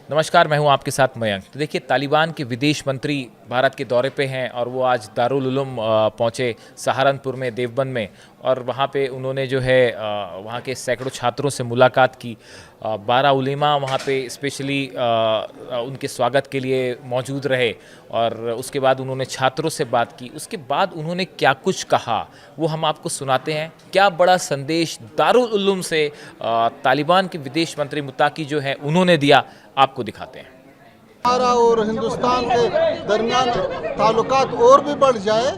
नमस्कार, मैं हूं आपके साथ मयंक। तो देखिए, तालिबान के विदेश मंत्री भारत के दौरे पे हैं और वो आज दारुल उलूम पहुंचे सहारनपुर में, देवबंद में, और वहाँ पे उन्होंने जो है वहाँ के सैकड़ों छात्रों से मुलाकात की। 12 उलेमा वहाँ पे स्पेशली उनके स्वागत के लिए मौजूद रहे और उसके बाद उन्होंने छात्रों से बात की। उसके बाद उन्होंने क्या कुछ कहा वो हम आपको सुनाते हैं। क्या बड़ा संदेश दारुल उलूम से तालिबान के विदेश मंत्री मुत्ताकी जो है उन्होंने दिया, आपको दिखाते हैं। हमारा और हिंदुस्तान के दरमियान ताल्लुकात और भी बढ़ जाए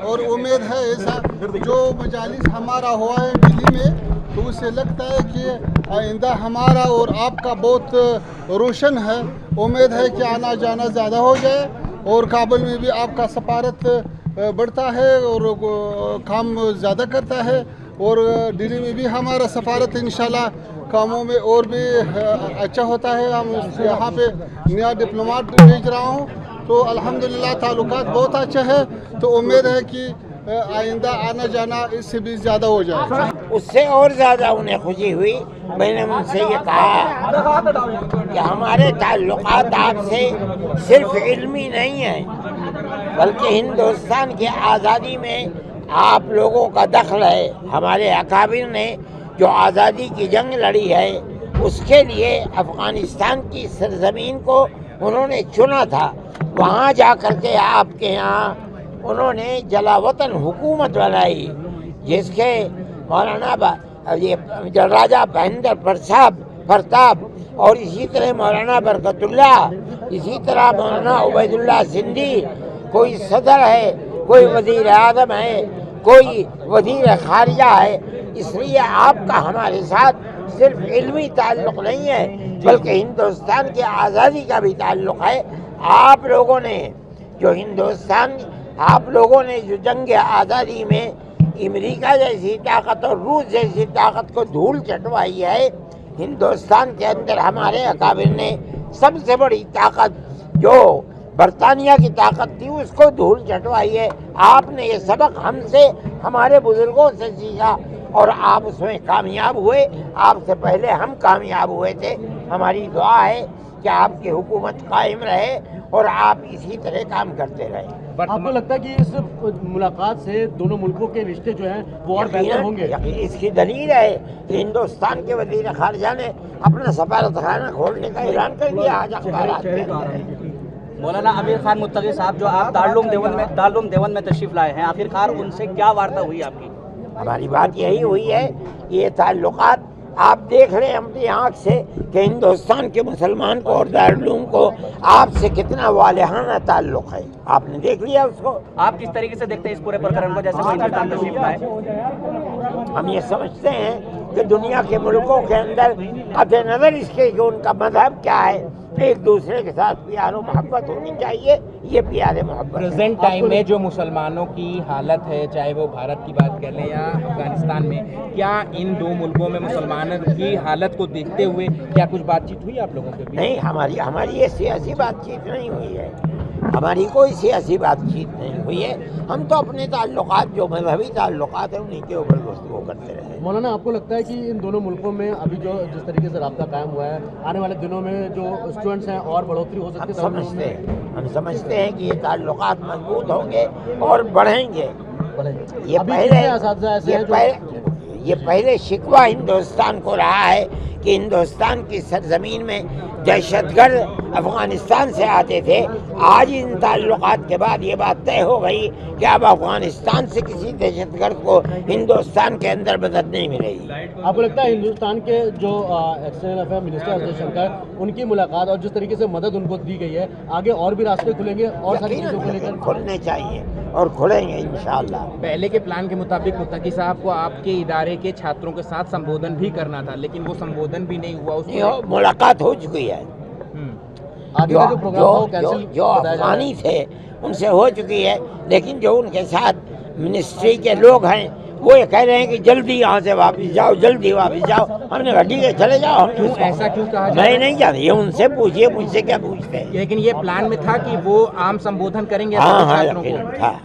और उम्मीद है ऐसा जो मजालिस हमारा हुआ है दिल्ली में, तो उससे लगता है कि आइंदा हमारा और आपका बहुत रोशन है। उम्मीद है कि आना जाना ज़्यादा हो जाए और काबुल में भी आपका सफारत बढ़ता है और काम ज़्यादा करता है और दिल्ली में भी हमारा सफारत इंशाल्लाह कामों में और भी अच्छा होता है। हम यहाँ पे नया डिप्लोमेट भेज रहा हूँ, तो अल्हम्दुलिल्लाह ताल्लुकात बहुत अच्छा है। तो उम्मीद है कि आइंदा आना जाना इससे भी ज़्यादा हो जाए। उससे और ज़्यादा उन्हें खुशी हुई। मैंने उनसे ये कहा कि हमारे ताल्लुकात आपसे सिर्फ इल्मी नहीं है, बल्कि हिंदुस्तान की आज़ादी में आप लोगों का दखल है। हमारे अकाबिर ने जो आज़ादी की जंग लड़ी है, उसके लिए अफ़गानिस्तान की सरज़मीन को उन्होंने चुना था। वहाँ जा कर के आपके यहाँ उन्होंने जलावतन हुकूमत बनाई, जिसके मौलाना ये राजा महेंद्र प्रताप और इसी तरह मौलाना बरकतुल्ला, इसी तरह मौलाना उबैदुल्ला सिंधी, कोई सदर है, कोई वज़ीर आज़म है, कोई वज़ीर ख़ारिजा है। इसलिए आपका हमारे साथ सिर्फ इल्मी ताल्लुक़ नहीं है, बल्कि हिंदुस्तान की आज़ादी का भी ताल्लुक़ है। आप लोगों ने जो जंग आज़ादी में अमेरिका जैसी ताकत और रूस जैसी ताकत को धूल चटवाई है, हिंदुस्तान के अंदर हमारे अकाबिर ने सबसे बड़ी ताकत जो बरतानिया की ताकत थी उसको धूल चटवाई है। आपने ये सबक हमसे, हमारे बुजुर्गों से सीखा और आप उसमें कामयाब हुए। आपसे पहले हम कामयाब हुए थे। हमारी दुआ है कि आपकी हुकूमत कायम रहे और आप इसी तरह काम करते रहे। आपको लगता है कि इस मुलाकात से दोनों मुल्कों के रिश्ते जो हैं वो और बेहतर होंगे? इसकी दलील है कि हिंदुस्तान के वज़ीर ख़ारिजा ने अपना सफारतखाना खोलने का ऐलान कर दिया आज अखबारात में। मौलाना आमिर खान मुत्तकी साहब जो आप दारुल देवबंद में तशरीफ़ लाए हैं, आखिरकार उनसे क्या वार्ता हुई आपकी? हमारी बात यही हुई है कि ये ताल्लुकात आप देख रहे हैं अपनी आँख से कि हिंदुस्तान के मुसलमान को और दारुल उलूम को आपसे कितना वालिहाना ताल्लुक़ है। आपने देख लिया उसको। आप किस तरीके से देखते हैं इस पूरे प्रकरण को, जैसे वो हिंदुस्तान तशरीफ़ लाए? हम ये समझते हैं कि दुनिया के मुल्कों के अंदर कतई नज़र इसके कि उनका मज़हब क्या है, एक दूसरे के साथ प्यार और मोहब्बत होनी चाहिए। ये प्यार मोहब्बत प्रेजेंट टाइम में जो मुसलमानों की हालत है, चाहे वो भारत की बात कर लें या अफगानिस्तान में, क्या इन दो मुल्कों में मुसलमानों की हालत को देखते हुए क्या कुछ बातचीत हुई आप लोगों के बीच? नहीं, हमारी ये सियासी बातचीत नहीं हुई है। हमारी कोई सियासी बातचीत नहीं हुई है। हम तो अपने ताल्लुकात जो मजहबी ताल्लुकात है उन्हीं के ऊपर गुफ्तगू करते रहे। मौलाना, आपको लगता है कि इन दोनों मुल्कों में अभी जो जिस तरीके से राब्ता कायम हुआ है, आने वाले दिनों में जो स्टूडेंट्स हैं और बढ़ोतरी हो सकती है? हम समझते हैं कि ये ताल्लुकात मजबूत होंगे और बढ़ेंगे। ये पहले शिकवा हिंदुस्तान को रहा है कि हिंदुस्तान की सरजमीन में दहशतगर्द अफगानिस्तान से आते थे। आज इन ताल्लुकात के बाद ये बात तय हो गई कि अब अफगानिस्तान से किसी दहशतगर्द को हिंदुस्तान के अंदर मदद नहीं मिलेगी। आपको लगता है हिंदुस्तान के जो एक्सटर्नल अफेयर मिनिस्टर जयशंकर, उनकी मुलाकात और जिस तरीके से मदद उनको दी गई है, आगे और भी रास्ते खुलेंगे और सारी चीज़ों को लेकर? खुलने चाहिए और खुलेंगे इंशाअल्लाह। पहले के प्लान के मुताबिक मुत्तकी साहब को आपके इदारे के छात्रों के साथ संबोधन भी करना था, लेकिन वो संबोधन भी नहीं हुआ। मुलाकात हो चुकी है। जो अफगानी थे उनसे हो चुकी है, लेकिन जो उनके साथ मिनिस्ट्री के लोग हैं वो ये कह रहे हैं कि जल्दी यहाँ से वापस जाओ, जल्दी वापस जाओ। हमने कहा ठीक है चले जाओ। ऐसा क्यों कहा? मैं नहीं जानता, ये उनसे पूछिए, मुझसे क्या पूछते हैं। लेकिन ये प्लान में था कि वो आम संबोधन करेंगे हाँ, छात्रों को। था।